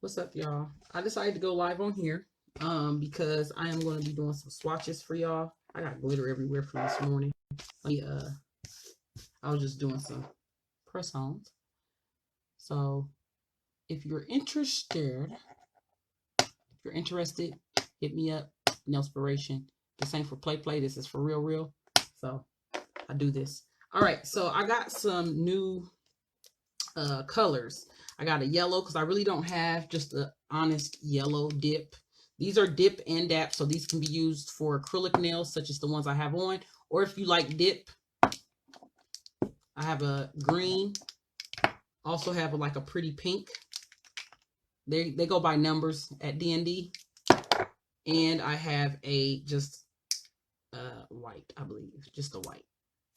What's up, y'all? I decided to go live on here because I am going to be doing some swatches for y'all. I got glitter everywhere from this morning. I was just doing some press-ons. So if you're interested, hit me up. Nailspiration. This ain't for play. This is for real. So I do this. All right. So I got some new colors. I got a yellow because I really don't have just an honest yellow dip. These are dip and dap, so these can be used for acrylic nails such as the ones I have on, or if you like dip, I have a green, also have like a pretty pink. They go by numbers at D&D, and I have a just white, I believe, just a white,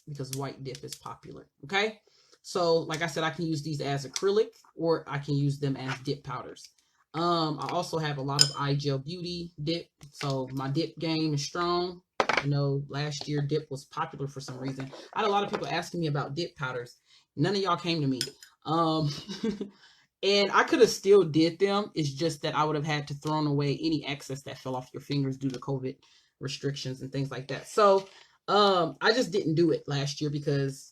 because white dip is popular. Okay. So, like I said, I can use these as acrylic, or I can use them as dip powders. I also have a lot of iGel Beauty dip, so my dip game is strong. I know last year dip was popular for some reason. I had a lot of people asking me about dip powders. None of y'all came to me. And I could have still did them. It's just that I would have had to throw away any excess that fell off your fingers due to COVID restrictions and things like that. So I just didn't do it last year because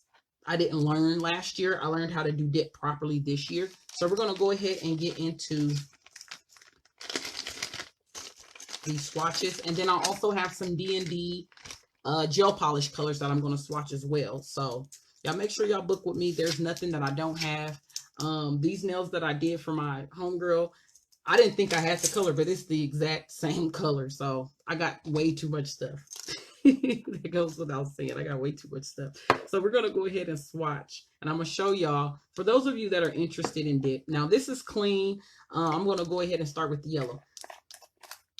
I didn't learn last year. I learned how to do dip properly this year. So we're going to go ahead and get into these swatches. And then I also have some D&D gel polish colors that I'm going to swatch as well. So y'all make sure y'all book with me. There's nothing that I don't have. These nails that I did for my homegirl, I didn't think I had the color, but it's the exact same color. So I got way too much stuff. That goes without saying. I got way too much stuff. So we're going to go ahead and swatch. And I'm going to show y'all, for those of you that are interested in dip. Now, this is clean. I'm going to go ahead and start with the yellow.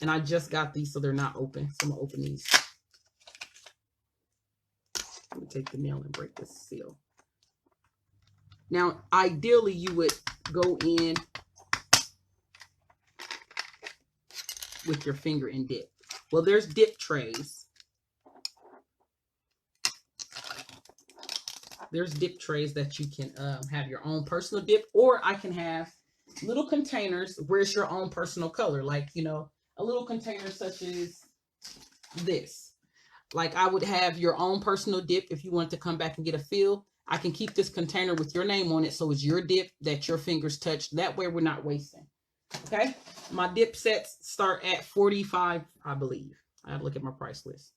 And I just got these, so they're not open. So I'm going to open these. Let me take the nail and break this seal. Now, ideally, you would go in with your finger and dip. Well, there's dip trays. There's dip trays that you can have your own personal dip, or I can have little containers where it's your own personal color. Like, you know, a little container such as this. Like, I would have your own personal dip if you want to come back and get a fill. I can keep this container with your name on it, so it's your dip that your fingers touch. That way we're not wasting. Okay? My dip sets start at $45, I believe. I have to look at my price list.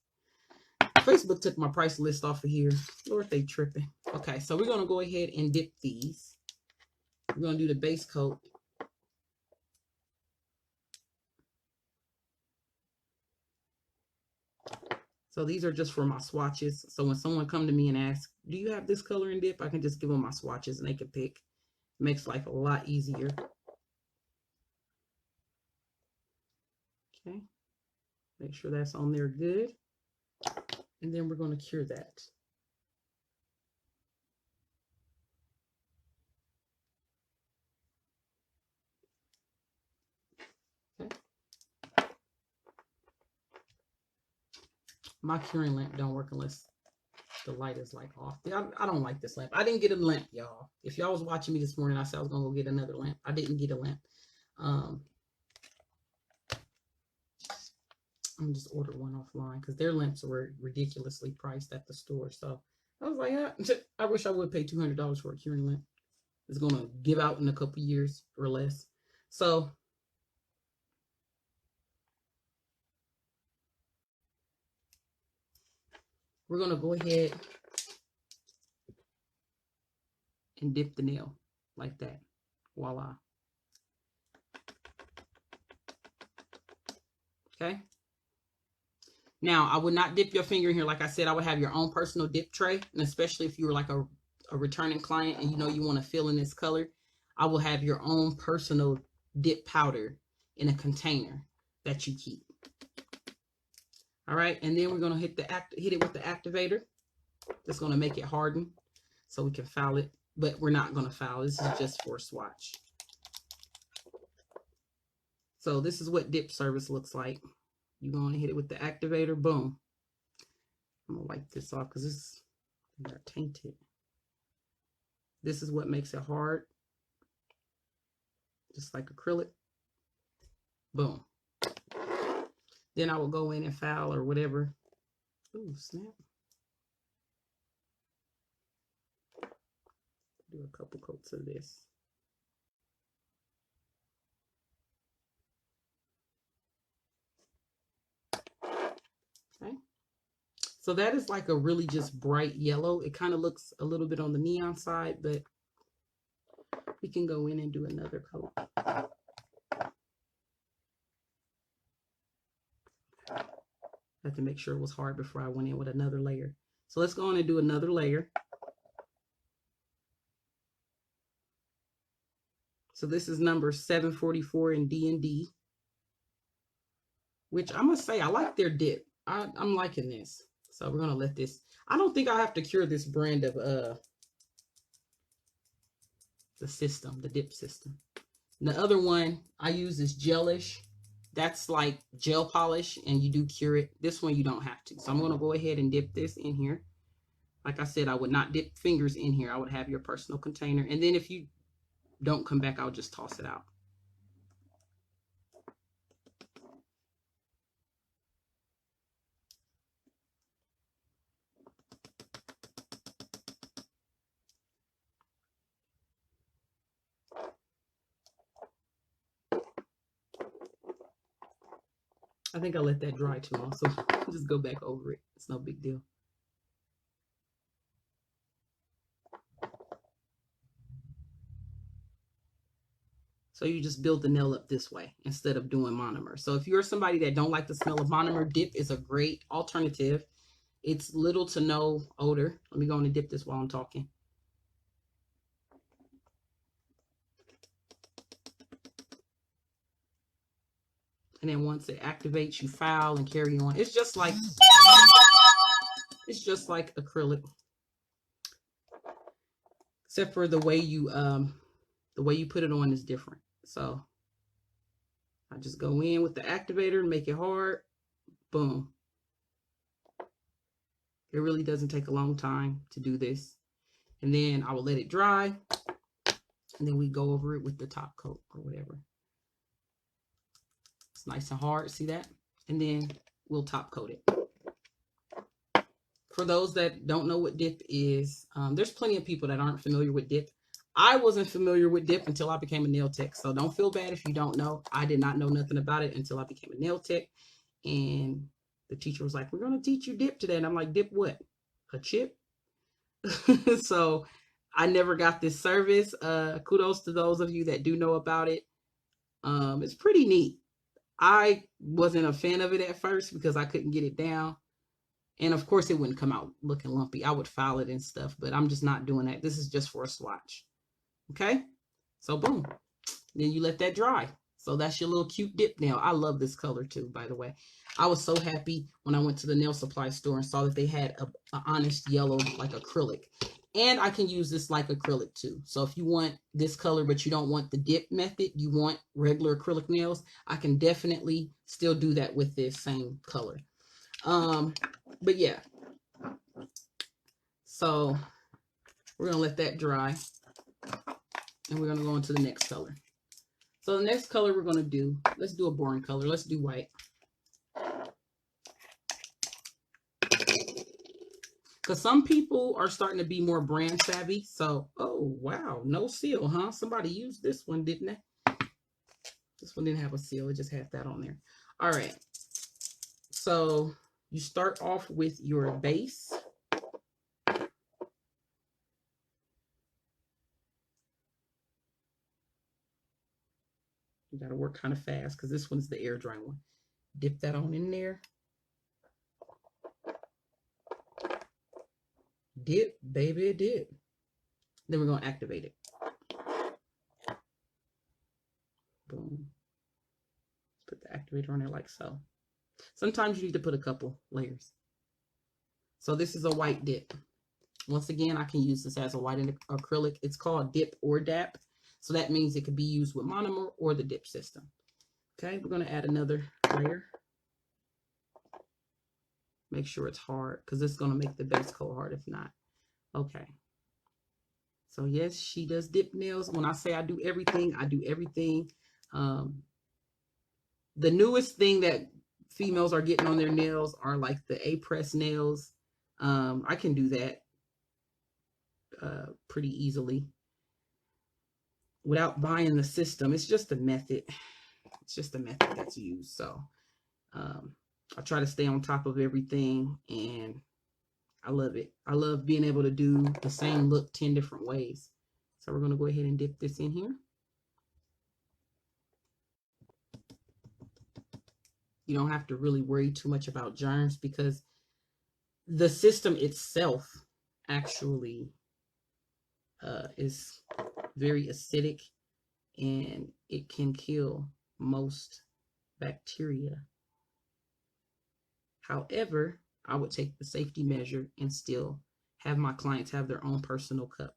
Facebook took my price list off of here. Lord, they tripping. Okay, so we're going to go ahead and dip these. We're going to do the base coat. So these are just for my swatches. So when someone come to me and ask, do you have this color in dip? I can just give them my swatches and they can pick. It makes life a lot easier. Okay. Make sure that's on there good. And then we're going to cure that. Okay. My curing lamp don't work unless the light is like off. I don't like this lamp. I didn't get a lamp, y'all. If y'all was watching me this morning, I said I was going to go get another lamp. I didn't get a lamp. I'm going to just order one offline because their lamps were ridiculously priced at the store. So I was like, I wish I would pay $200 for a curing lamp. It's going to give out in a couple years or less. So we're going to go ahead and dip the nail like that. Voila. Okay. Now, I would not dip your finger in here. Like I said, I would have your own personal dip tray. And especially if you were like a returning client and you know you want to fill in this color, I will have your own personal dip powder in a container that you keep. All right. And then we're going to hit it with the activator. That's going to make it harden so we can foul it. But we're not going to foul. This is just for a swatch. So this is what dip service looks like. You're going to hit it with the activator. Boom. I'm going to wipe this off because this is tainted. This is what makes it hard. Just like acrylic. Boom. Then I will go in and file or whatever. Ooh, snap. Do a couple coats of this. Okay. So that is like a really just bright yellow. It kind of looks a little bit on the neon side, but we can go in and do another coat. I have to make sure it was hard before I went in with another layer. So let's go on and do another layer. So this is number 744 in D&D, which I must say, I like their dip. I'm liking this. So we're going to let this, I don't think I have to cure this brand of the system, the dip system. And the other one I use is gelish. That's like gel polish, and you do cure it. This one you don't have to. So I'm going to go ahead and dip this in here. Like I said, I would not dip fingers in here. I would have your personal container. And then if you don't come back, I'll just toss it out. I think I let that dry too long, so just go back over it. It's no big deal. So you just build the nail up this way instead of doing monomer. So if you're somebody that don't like the smell of monomer, dip is a great alternative. It's little to no odor. Let me go on and dip this while I'm talking. And then once it activates, you file and carry on. It's just like acrylic, except for the way you put it on is different. So I just go in with the activator and make it hard. Boom. It really doesn't take a long time to do this. And then I will let it dry. And then we go over it with the top coat or whatever. It's nice and hard. See that? And then we'll top coat it. For those that don't know what dip is, there's plenty of people that aren't familiar with dip. I wasn't familiar with dip until I became a nail tech. So don't feel bad if you don't know. I did not know nothing about it until I became a nail tech. And the teacher was like, we're going to teach you dip today. And I'm like, dip what? A chip? So I never got this service. Kudos to those of you that do know about it. It's pretty neat. I wasn't a fan of it at first because I couldn't get it down. And of course it wouldn't come out looking lumpy. I would file it and stuff, but I'm just not doing that. This is just for a swatch. Okay. So boom. Then you let that dry. So that's your little cute dip nail. I love this color too, by the way. I was so happy when I went to the nail supply store and saw that they had a honest yellow like acrylic. And I can use this like acrylic too. So if you want this color, but you don't want the dip method, you want regular acrylic nails, I can definitely still do that with this same color. But yeah. So we're going to let that dry. And we're going to go into the next color. So the next color we're going to do, let's do a boring color. Let's do white. Because some people are starting to be more brand savvy. So, oh, wow. No seal, huh? Somebody used this one, didn't they? This one didn't have a seal. It just had that on there. All right. So you start off with your base. You got to work kind of fast because this one's the air dry one. Dip that on in there. Dip, baby, dip. Then we're going to activate it. Boom. Put the activator on there like so. Sometimes you need to put a couple layers. So this is a white dip. Once again, I can use this as a white acrylic. It's called dip or dap. So that means it could be used with monomer or the dip system. Okay, we're going to add another layer. Make sure it's hard because it's going to make the base coat hard if not. Okay. So yes, she does dip nails. When I say I do everything, I do everything. The newest thing that females are getting on their nails are like the A-press nails. I can do that pretty easily without buying the system. It's just a method. It's just a method that's used. So I try to stay on top of everything, and I love it. I love being able to do the same look 10 different ways. So we're going to go ahead and dip this in here. You don't have to really worry too much about germs because the system itself actually is very acidic, and it can kill most bacteria. However, I would take the safety measure and still have my clients have their own personal cup.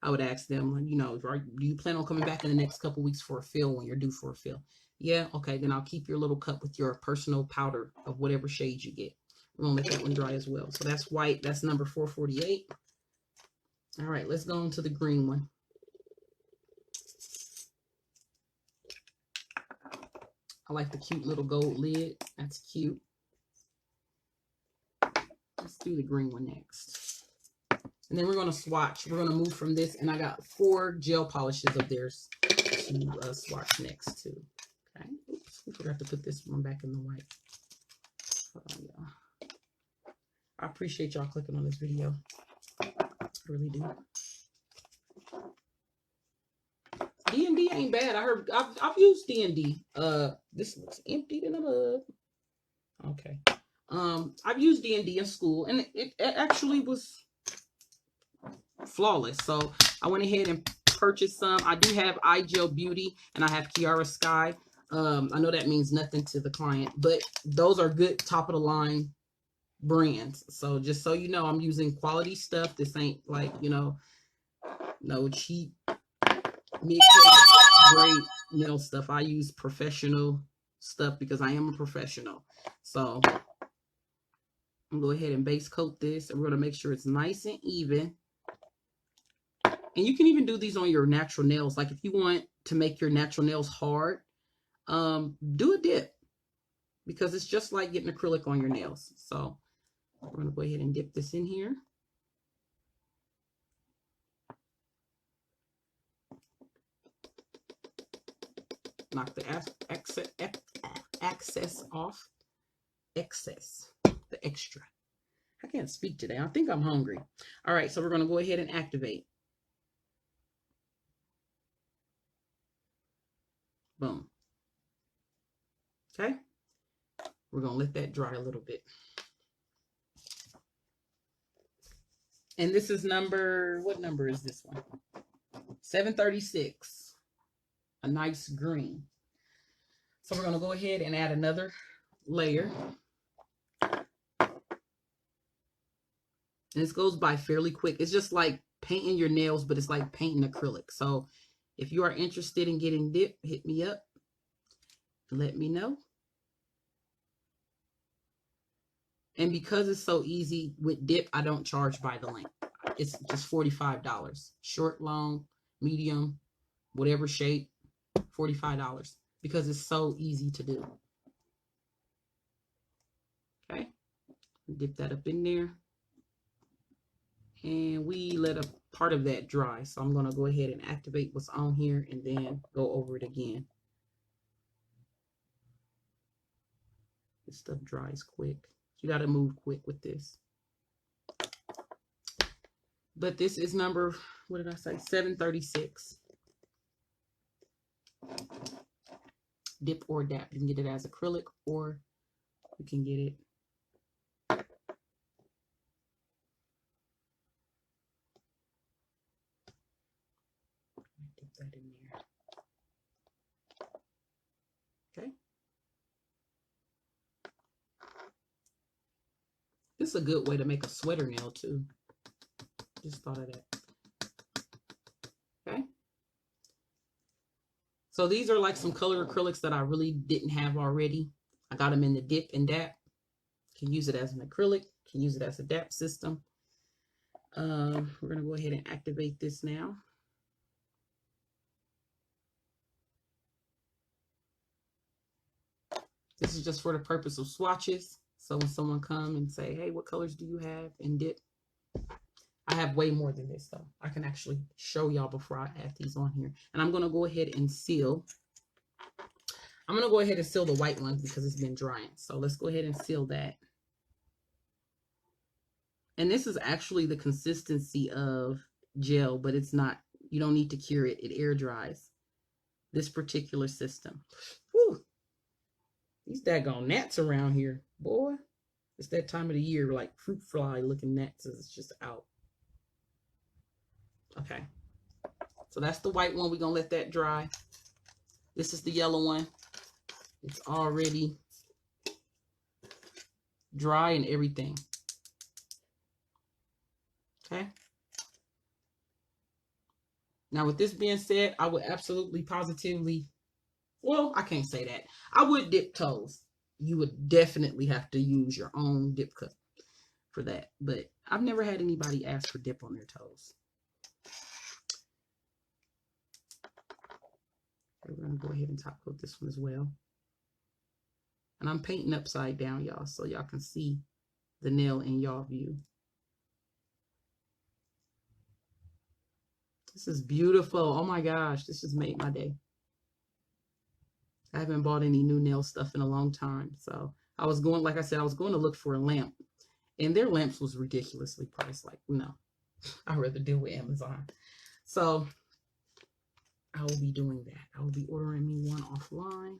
I would ask them, you know, do you plan on coming back in the next couple weeks for a fill when you're due for a fill? Yeah, okay, then I'll keep your little cup with your personal powder of whatever shade you get. We're gonna let that one dry as well. So that's white, that's number 448. All right, let's go on to the green one. I like the cute little gold lid. That's cute. Let's do the green one next. And then we're going to swatch. We're going to move from this. And I got 4 gel polishes of theirs to swatch next to. Okay. Oops, we forgot to put this one back in the white. Hold on, y'all. I appreciate y'all clicking on this video. I really do. D&D ain't bad. I heard I've used D&D. This looks empty in the mug. Okay. I've used D&D in school, and it actually was flawless. So I went ahead and purchased some. I do have iGel Beauty, and I have Kiara Sky. I know that means nothing to the client, but those are good top of the line brands. So just so you know, I'm using quality stuff. This ain't like, you know, no cheap mid-grade nail stuff. I use professional stuff because I am a professional. So I'm going to go ahead and base coat this, and we're going to make sure it's nice and even. And you can even do these on your natural nails. Like if you want to make your natural nails hard, do a dip, because it's just like getting acrylic on your nails. So we're going to go ahead and dip this in here. Knock the excess off. The extra. I can't speak today. I think I'm hungry. All right, so we're going to go ahead and activate. Boom. Okay. We're going to let that dry a little bit. And this is number, what number is this one? 736. A nice green. So we're going to go ahead and add another layer. And this goes by fairly quick. It's just like painting your nails, but it's like painting acrylic. So if you are interested in getting dip, hit me up. Let me know. And because it's so easy with dip, I don't charge by the length. It's just $45. Short, long, medium, whatever shape, $45. Because it's so easy to do. Okay. Dip that up in there. And we let a part of that dry. So I'm going to go ahead and activate what's on here and then go over it again. This stuff dries quick. You got to move quick with this. But this is number, what did I say? 736. Dip or dap. You can get it as acrylic, or you can get it dip that in there. Okay. This is a good way to make a sweater nail too. Just thought of that. Okay. So these are like some color acrylics that I really didn't have already. I got them in the dip and dap. Can use it as an acrylic. Can use it as a dap system. We're going to go ahead and activate this now. This is just for the purpose of swatches. So when someone come and say, hey, what colors do you have in dip? I have way more than this though. I can actually show y'all before I add these on here. And I'm going to go ahead and seal. I'm going to go ahead and seal the white one because it's been drying. So let's go ahead and seal that. And this is actually the consistency of gel, but it's not, you don't need to cure it. It air dries. This particular system. Whew. These daggone gnats around here, boy. It's that time of the year, like fruit fly looking gnats is just out. Okay. So that's the white one. We're going to let that dry. This is the yellow one. It's already dry and everything. Okay. Now, with this being said, I would absolutely positively, well, I can't say that. I would dip toes. You would definitely have to use your own dip cup for that. But I've never had anybody ask for dip on their toes. Okay, we're going to go ahead and top coat this one as well. And I'm painting upside down, y'all, so y'all can see the nail in y'all view. This is beautiful. Oh my gosh, this just made my day. I haven't bought any new nail stuff in a long time. So I was going, like I said, I was going to look for a lamp. And their lamps was ridiculously priced. Like, no, I'd rather deal with Amazon. So I will be doing that. I will be ordering me one offline.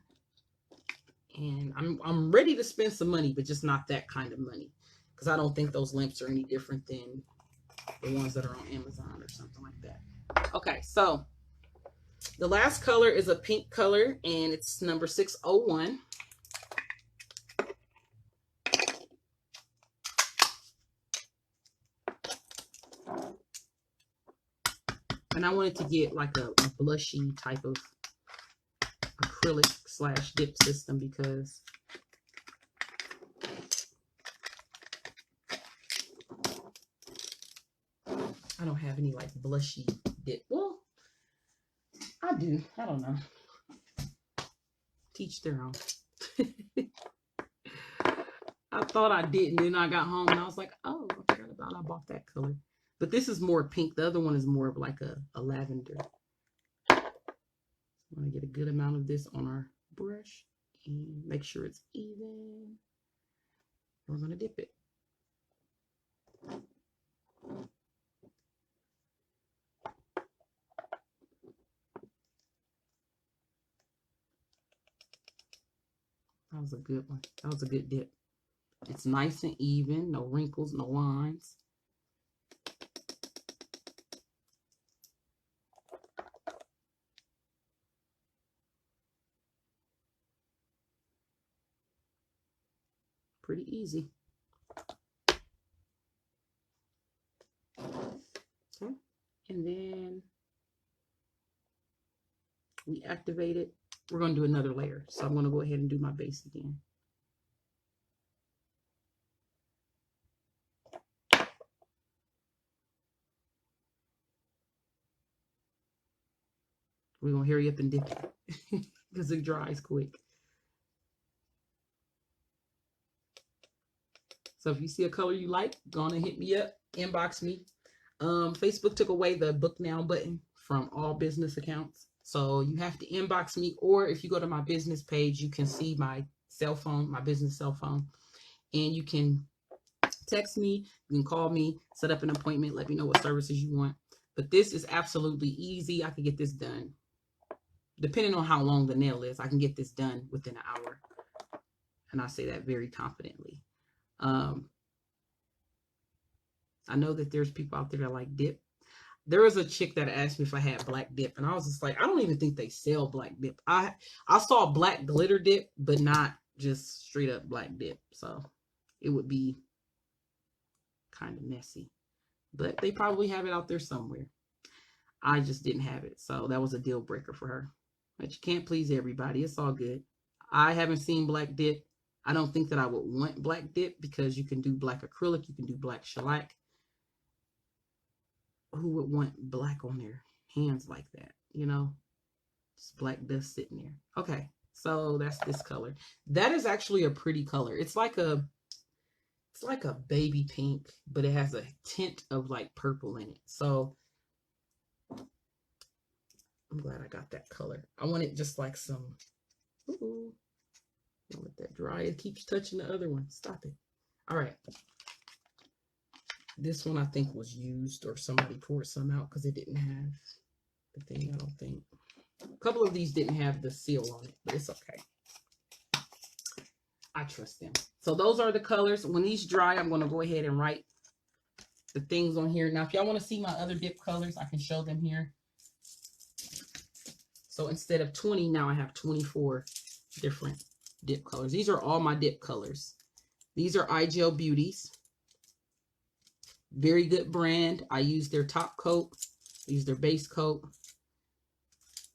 And I'm ready to spend some money, but just not that kind of money. Because I don't think those lamps are any different than the ones that are on Amazon or something like that. Okay, so the last color is a pink color, and it's number 601. And I wanted to get like a blushy type of acrylic / dip system because I don't have any like blushy dip. Well, I do. I don't know. Teach their own. I thought I didn't. Then I got home and I was like, oh, I forgot about I bought that color. But this is more pink. The other one is more of like a lavender. So I'm going to get a good amount of this on our brush and make sure it's even. We're going to dip it. That was a good one. That was a good dip. It's nice and even. No wrinkles, no lines. Pretty easy. Okay. And then we activate it. We're going to do another layer. So I'm going to go ahead and do my base again. We're going to hurry up and dip it because it dries quick. So if you see a color you like, go on and hit me up, inbox me. Facebook took away the book now button from all business accounts. So you have to inbox me, or if you go to my business page, you can see my cell phone, my business cell phone, and you can text me, you can call me, set up an appointment, let me know what services you want. But this is absolutely easy. I can get this done. Depending on how long the nail is, I can get this done within an hour. And I say that very confidently. I know that there's people out there that like dip. There was a chick that asked me if I had black dip, and I was just like, I don't even think they sell black dip. I saw black glitter dip, but not just straight up black dip. So it would be kind of messy. But they probably have it out there somewhere. I just didn't have it. So that was a deal breaker for her. But you can't please everybody. It's all good. I haven't seen black dip. I don't think that I would want black dip because you can do black acrylic. You can do black shellac. Who would want black on their hands like that? You know, just black dust sitting there. Okay. So that's this color. That is actually a pretty color. It's like a baby pink, but it has a tint of like purple in it. So I'm glad I got that color. I want it just like some, ooh, don't let that dry. It keeps touching the other one. Stop it. All right. This one I think was used, or somebody poured some out because it didn't have the thing, I don't think. A couple of these didn't have the seal on it, but it's okay. I trust them. So those are the colors. When these dry, I'm going to go ahead and write the things on here. Now, if y'all want to see my other dip colors, I can show them here. So instead of 20, now I have 24 different dip colors. These are all my dip colors. These are iGel Beauties. Very good brand. I use their top coat. I use their base coat.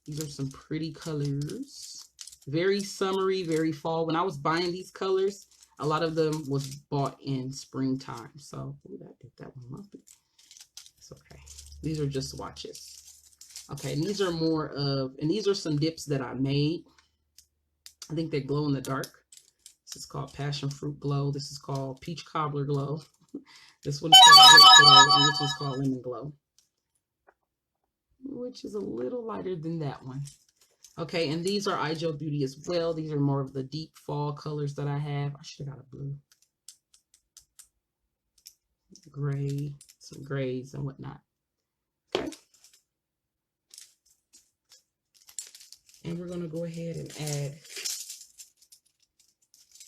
These are some pretty colors. Very summery, very fall. When I was buying these colors, a lot of them was bought in springtime. So, ooh, that did that one lumpy. It's okay. These are just swatches. Okay, and these are more of, and these are some dips that I made. I think they glow in the dark. This is called Passion Fruit Glow. This is called Peach Cobbler Glow. This one's called Grape Glow, and this one's called Lemon Glow, which is a little lighter than that one. Okay, and these are iGel Beauty as well. These are more of the deep fall colors that I have. I should have got a blue. Gray, some grays and whatnot. Okay. And we're going to go ahead and add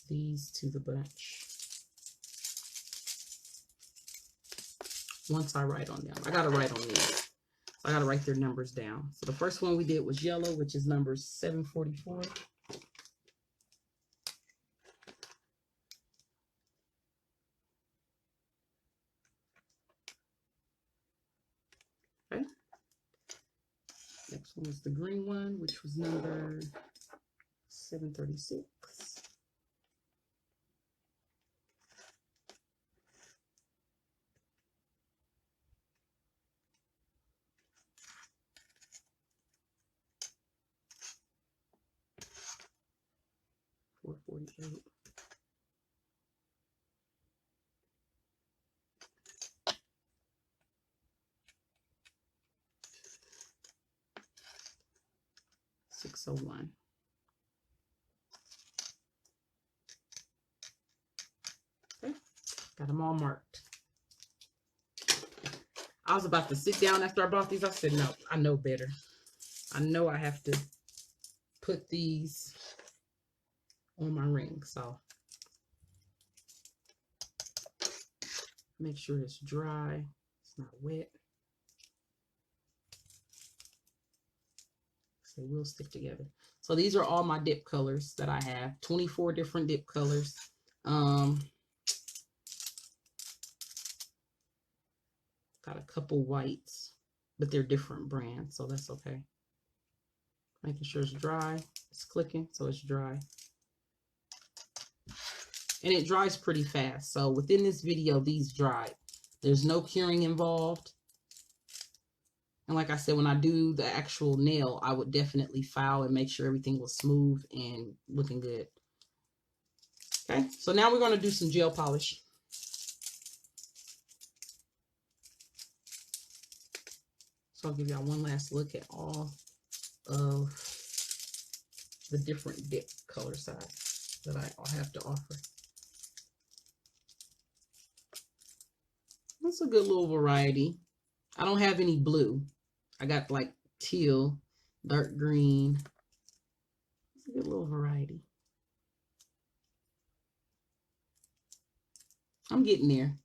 these to the bunch. Once I write on them. I got to write on these. I got to write their numbers down. So the first one we did was yellow, which is number 744. Okay. Next one was the green one, which was number 736. $4.48. $6.01. Okay, got them all marked. I was about to sit down after I bought these. I said, no, I know better. I know I have to put these on my ring. So make sure it's dry. It's not wet. So they will stick together. So these are all my dip colors that I have. 24 different dip colors. Got a couple whites, but they're different brands, so that's okay. Making sure it's dry. It's clicking, so it's dry. And it dries pretty fast. So within this video, these dried. There's no curing involved. And like I said, when I do the actual nail, I would definitely file and make sure everything was smooth and looking good. Okay, so now we're going to do some gel polish. So I'll give y'all one last look at all of the different dip color sides that I have to offer. That's a good little variety. I don't have any blue. I got like teal, dark green. It's a good little variety. I'm getting there.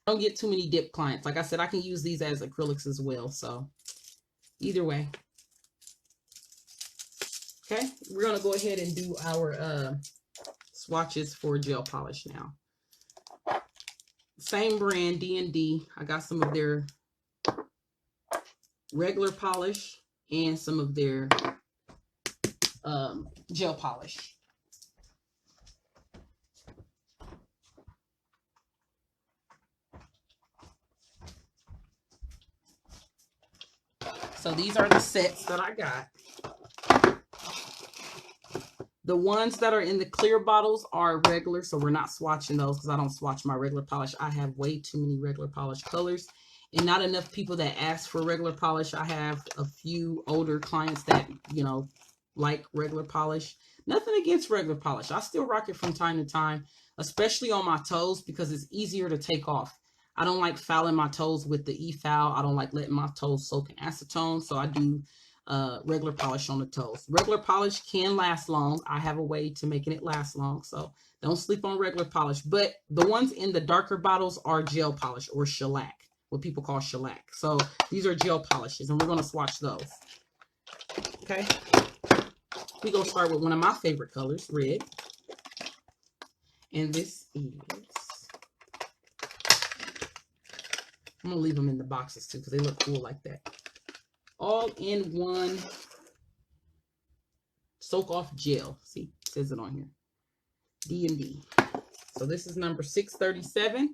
I don't get too many dip clients. Like I said, I can use these as acrylics as well. So either way. Okay, we're going to go ahead and do our swatches for gel polish now. Same brand, D&D. I got some of their regular polish and some of their gel polish. So these are the sets that I got. The ones that are in the clear bottles are regular, so we're not swatching those because I don't swatch my regular polish. I have way too many regular polish colors and not enough people that ask for regular polish. I have a few older clients that, you know, like regular polish. Nothing against regular polish. I still rock it from time to time, especially on my toes because it's easier to take off. I don't like fouling my toes with the e-foul. I don't like letting my toes soak in acetone, so I do regular polish on the toes. Regular polish can last long. I have a way to making it last long, so don't sleep on regular polish. But the ones in the darker bottles are gel polish or shellac, what people call shellac. So these are gel polishes, and we're going to swatch those. Okay, we're going to start with one of my favorite colors, red. And this is, I'm going to leave them in the boxes too because they look cool like that. All in one soak off gel. See, it says it on here. D&D. So this is number 637.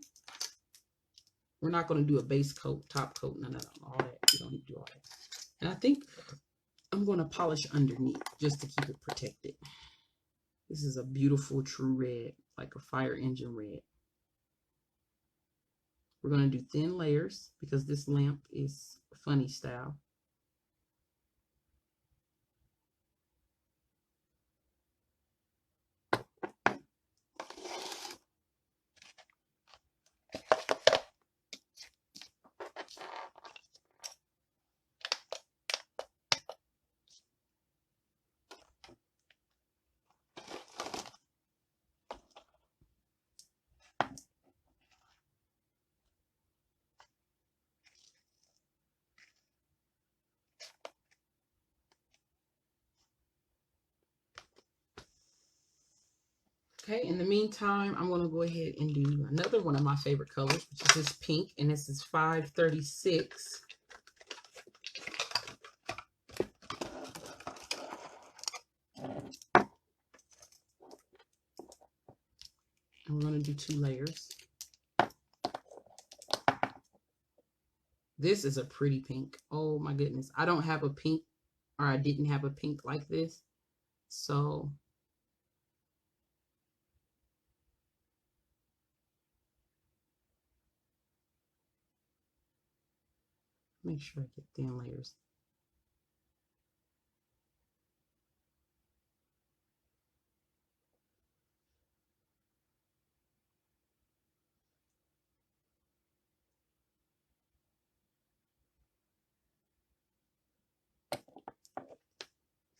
We're not going to do a base coat, top coat, no, all that. You don't need to do all that. And I think I'm going to polish underneath just to keep it protected. This is a beautiful true red, like a fire engine red. We're going to do thin layers because this lamp is funny style. Okay, in the meantime, I'm going to go ahead and do another one of my favorite colors, which is this pink, and this is 536. And we're going to do 2 layers. This is a pretty pink. Oh my goodness. I don't have a pink, or I didn't have a pink like this. So make sure I get thin layers.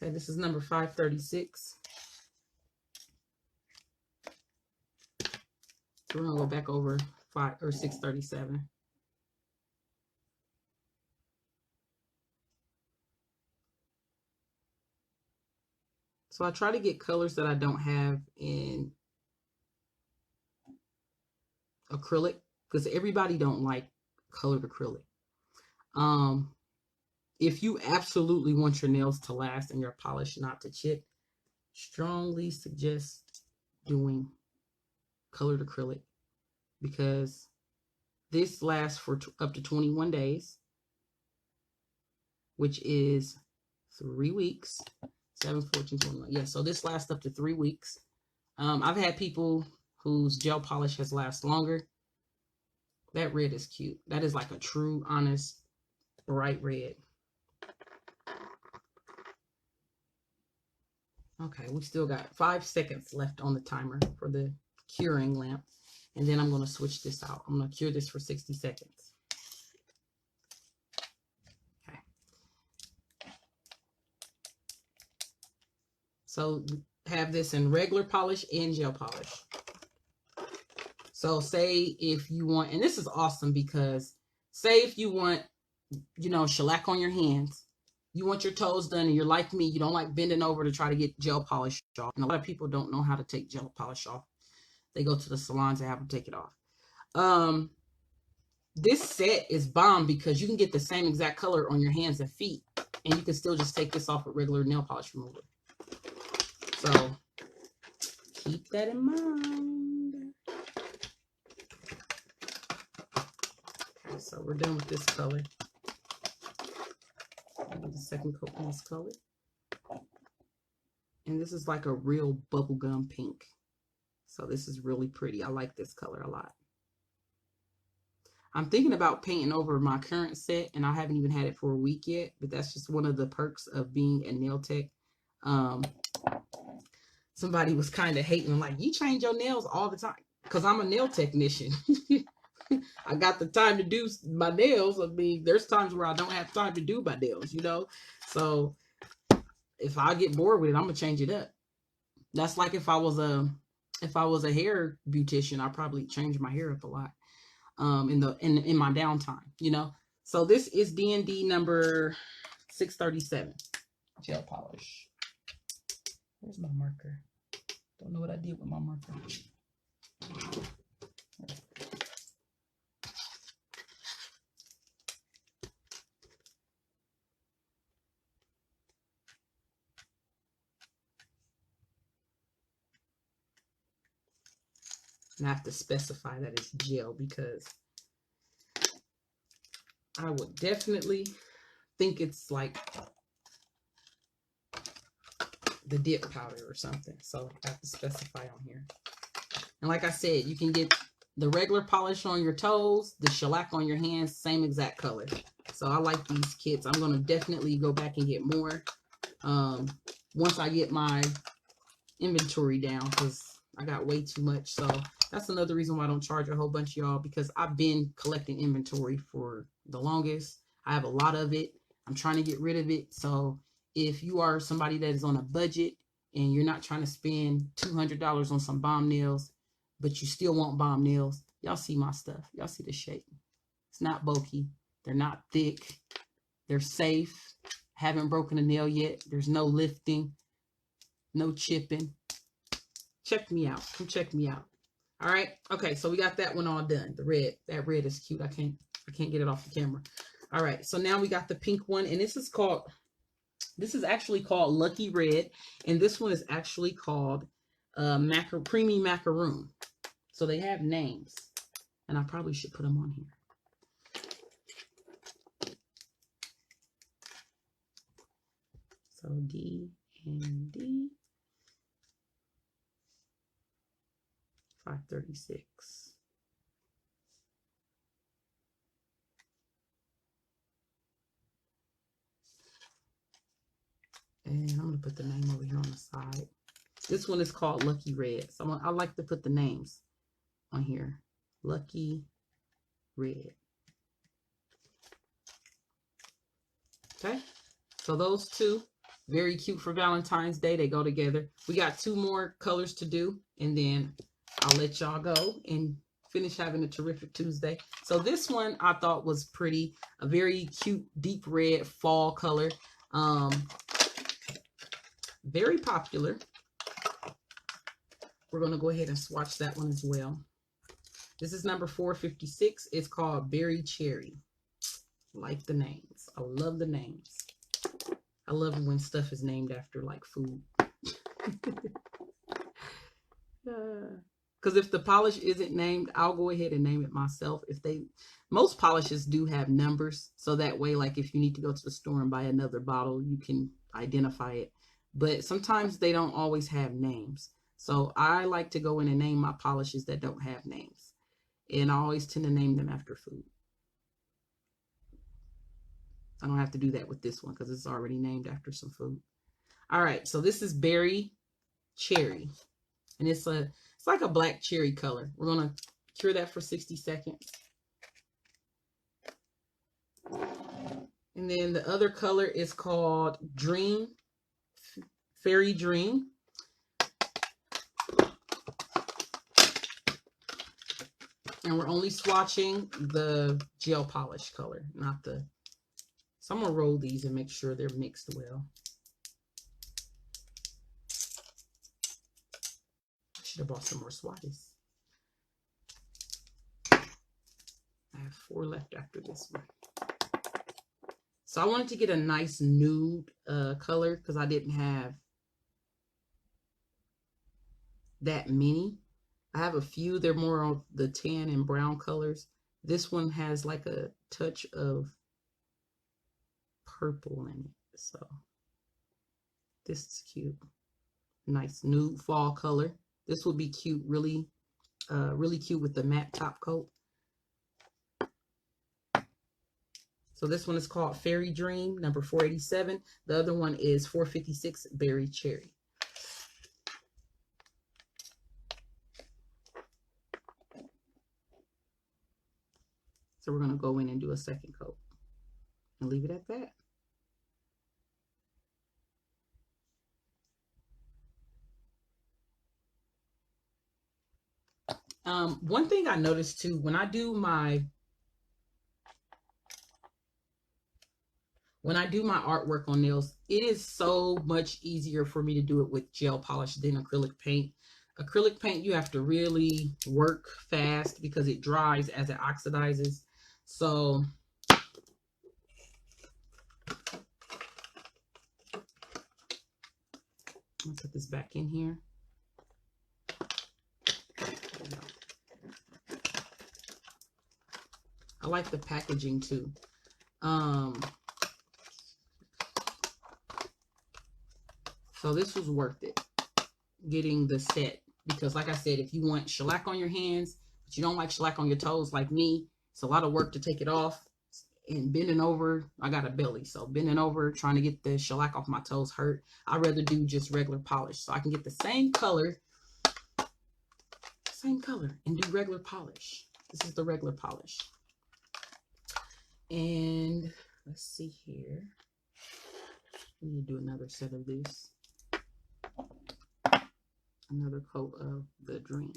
Okay, this is number 536. So we're gonna go back over 637. So I try to get colors that I don't have in acrylic because everybody don't like colored acrylic. If you absolutely want your nails to last and your polish not to chip, strongly suggest doing colored acrylic because this lasts for up to 21 days, which is 3 weeks. 7, 14, 21. Yeah, so this lasts up to 3 weeks. I've had people whose gel polish has lasted longer. That red is cute. That is like a true, honest, bright red. Okay, we still got 5 seconds left on the timer for the curing lamp. And then I'm going to switch this out. I'm going to cure this for 60 seconds. Okay. So have this in regular polish and gel polish. So say if you want, and this is awesome because say if you want, you know, shellac on your hands, you want your toes done and you're like me, you don't like bending over to try to get gel polish off. And a lot of people don't know how to take gel polish off. They go to the salons and have them take it off. This set is bomb because you can get the same exact color on your hands and feet, and you can still just take this off with regular nail polish remover. So keep that in mind. Okay, so we're done with this color. The second coat in this color. And this is like a real bubblegum pink. So this is really pretty. I like this color a lot. I'm thinking about painting over my current set, and I haven't even had it for a week yet, but that's just one of the perks of being a nail tech. Somebody was kind of hating, like, you change your nails all the time, because I'm a nail technician. I got the time to do my nails. I mean, there's times where I don't have time to do my nails, you know? So if I get bored with it, I'm gonna change it up. That's like if I was a hair beautician, I'd probably change my hair up a lot. In my downtime, you know. So this is D&D number 637 gel polish. Where's my marker? Don't know what I did with my marker. And I have to specify that it's gel because I would definitely think it's like the dip powder or something. So I have to specify on here. And like I said, you can get the regular polish on your toes, the shellac on your hands, same exact color. So I like these kits. I'm going to definitely go back and get more once I get my inventory down, because I got way too much. So that's another reason why I don't charge a whole bunch of y'all, because I've been collecting inventory for the longest. I have a lot of it. I'm trying to get rid of it. So if you are somebody that is on a budget and you're not trying to spend $200 on some bomb nails, but you still want bomb nails, y'all see my stuff. Y'all see the shape. It's not bulky. They're not thick. They're safe. Haven't broken a nail yet. There's no lifting, no chipping. Check me out. Come check me out. All right. Okay. So we got that one all done. The red. That red is cute. I can't get it off the camera. All right. So now we got the pink one, and this is actually called Lucky Red, and this one is actually called Creamy Macaroon. So they have names, and I probably should put them on here. So D and D 536. And I'm going to put the name over here on the side. This one is called Lucky Red. So I like to put the names on here. Lucky Red. Okay. So those two, very cute for Valentine's Day. They go together. We got 2 more colors to do, and then I'll let y'all go and finish having a terrific Tuesday. So this one I thought was pretty. A very cute deep red fall color. Very popular. We're going to go ahead and swatch that one as well. This is number 456. It's called Berry Cherry. Like the names. I love the names. I love when stuff is named after like food. Because if the polish isn't named, I'll go ahead and name it myself. Most polishes do have numbers. So that way, like if you need to go to the store and buy another bottle, you can identify it. But sometimes they don't always have names. So I like to go in and name my polishes that don't have names. And I always tend to name them after food. I don't have to do that with this one because it's already named after some food. All right, so this is Berry Cherry. And it's like a black cherry color. We're going to cure that for 60 seconds. And then the other color is called Dream. Fairy Dream. And we're only swatching the gel polish color, not the... So I'm going to roll these and make sure they're mixed well. I should have bought some more Swatches. I have 4 left after this one. So I wanted to get a nice nude color because I didn't have that many. I have a few. They're more of the tan and brown colors. This one has like a touch of purple in it. So this is cute. Nice nude fall color. This would be cute, really, really cute with the matte top coat. So this one is called Fairy Dream, number 487. The other one is 456 Berry Cherry. So we're going to go in and do a second coat and leave it at that. One thing I noticed too, when I do my artwork on nails, it is so much easier for me to do it with gel polish than acrylic paint. Acrylic paint, you have to really work fast because it dries as it oxidizes. So I'll put this back in here. I like the packaging too. So this was worth it, getting the set, because like I said, if you want shellac on your hands, but you don't like shellac on your toes like me, it's a lot of work to take it off. And bending over, I got a belly, so bending over, trying to get the shellac off my toes hurt. I'd rather do just regular polish, so I can get the same color, and do regular polish. This is the regular polish. And let's see here. We need to do another set of this. Another coat of the Dream,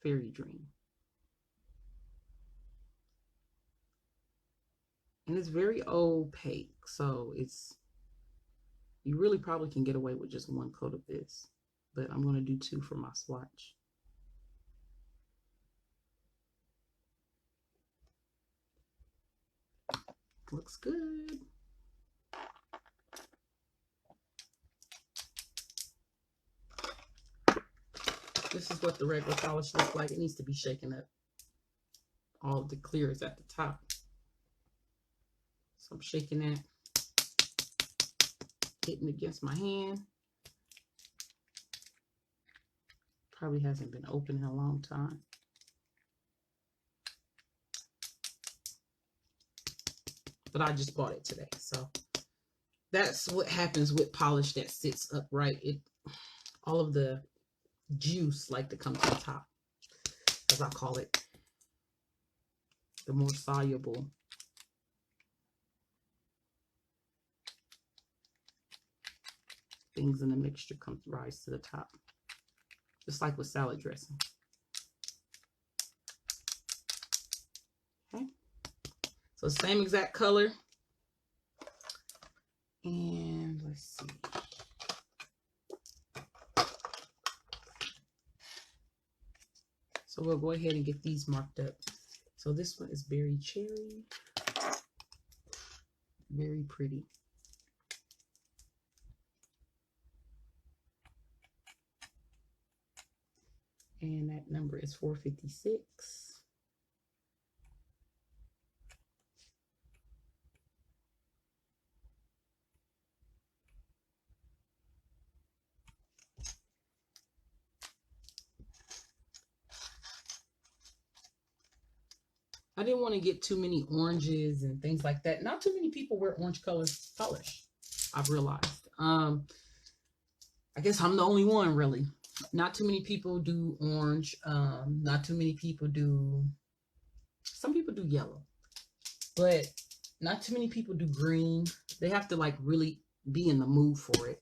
Fairy Dream. And it's very opaque, so you really probably can get away with just one coat of this, but I'm going to do 2 for my swatch. Looks good. This is what the regular polish looks like. It needs to be shaken up. All of the clear is at the top. So I'm shaking that, hitting against my hand. Probably hasn't been open in a long time. But I just bought it today. So that's what happens with polish that sits upright. All of the juice like to come to the top, as I call it. The more soluble things in the mixture rise to the top, just like with salad dressing. Okay, so same exact color, and let's see. So we'll go ahead and get these marked up. So this one is Berry Cherry. Very pretty. And that number is 456. I didn't want to get too many oranges and things like that. Not too many people wear orange color polish, I've realized. I guess I'm the only one, really. Not too many people do orange. Not too many people do... Some people do yellow. But not too many people do green. They have to, like, really be in the mood for it.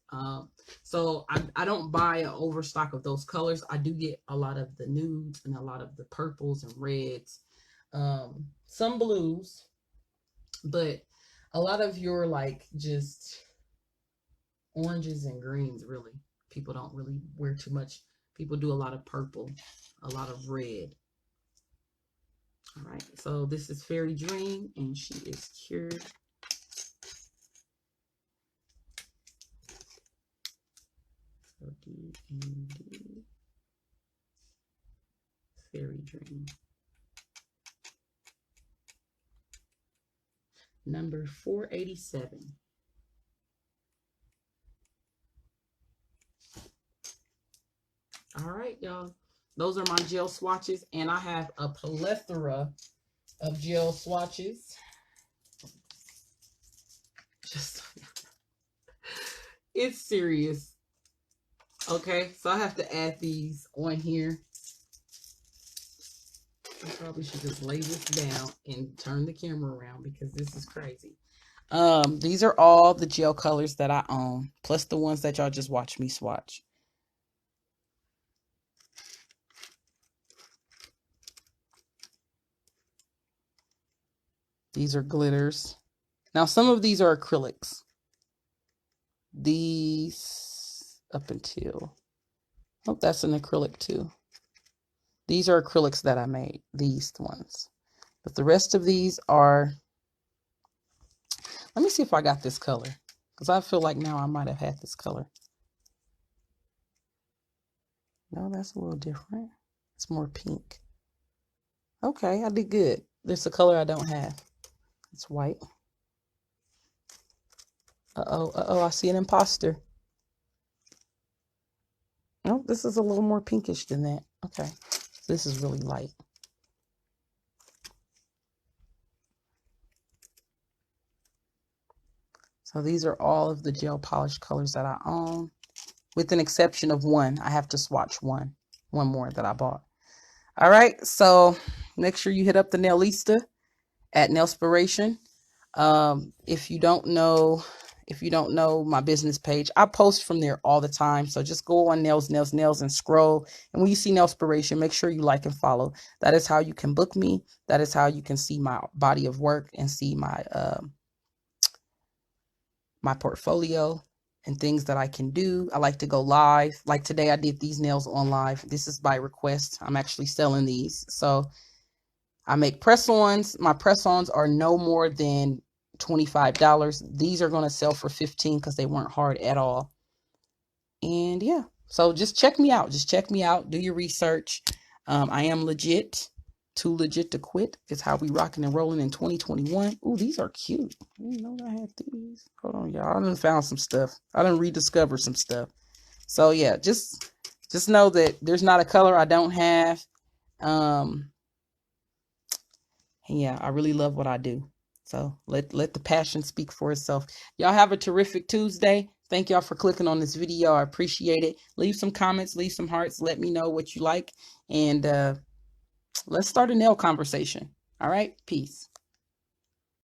So I don't buy an overstock of those colors. I do get a lot of the nudes and a lot of the purples and reds. Some blues, but a lot of your like just oranges and greens, really people don't really wear too much. People do a lot of purple, a lot of red. All right, so this is Fairy Dream, and she is cured. So D&D Fairy Dream. Number 487. All right, y'all. Those are my gel swatches, and I have a plethora of gel swatches. Just, it's serious. Okay, so I have to add these on here. I probably should just lay this down and turn the camera around because this is crazy. These are all the gel colors that I own, plus the ones that y'all just watch me swatch. These are glitters. Now, some of these are acrylics. These up until, oh, that's an acrylic too. These are acrylics that I made, these ones. But the rest of these are, let me see if I got this color, because I feel like now I might have had this color. No, that's a little different. It's more pink. Okay, I did good. There's a color I don't have. It's white. I see an imposter. No, this is a little more pinkish than that. Okay, this is really light. So these are all of the gel polish colors that I own, with an exception of one. I have to swatch one more that I bought. All right, so make sure you hit up the Nailista at Nailspiration. If you don't know my business page, I post from there all the time. So just go on Nails and scroll. And when you see Nailspiration, make sure you like and follow. That is how you can book me. That is how you can see my body of work and see my my portfolio and things that I can do. I like to go live. Like today, I did these nails on live. This is by request. I'm actually selling these. So I make press-ons. My press-ons are no more than $25. These are going to sell for $15 because they weren't hard at all. And yeah, so just check me out. Just check me out. Do your research. I am legit. Too legit to quit is how we rocking and rolling in 2021. Ooh, these are cute. I didn't know I had these. Hold on, y'all. I done found some stuff. I done rediscovered some stuff. So yeah, just know that there's not a color I don't have. Yeah, I really love what I do. So let the passion speak for itself. Y'all have a terrific Tuesday. Thank y'all for clicking on this video. I appreciate it. Leave some comments, leave some hearts. Let me know what you like. And let's start a nail conversation. All right. Peace.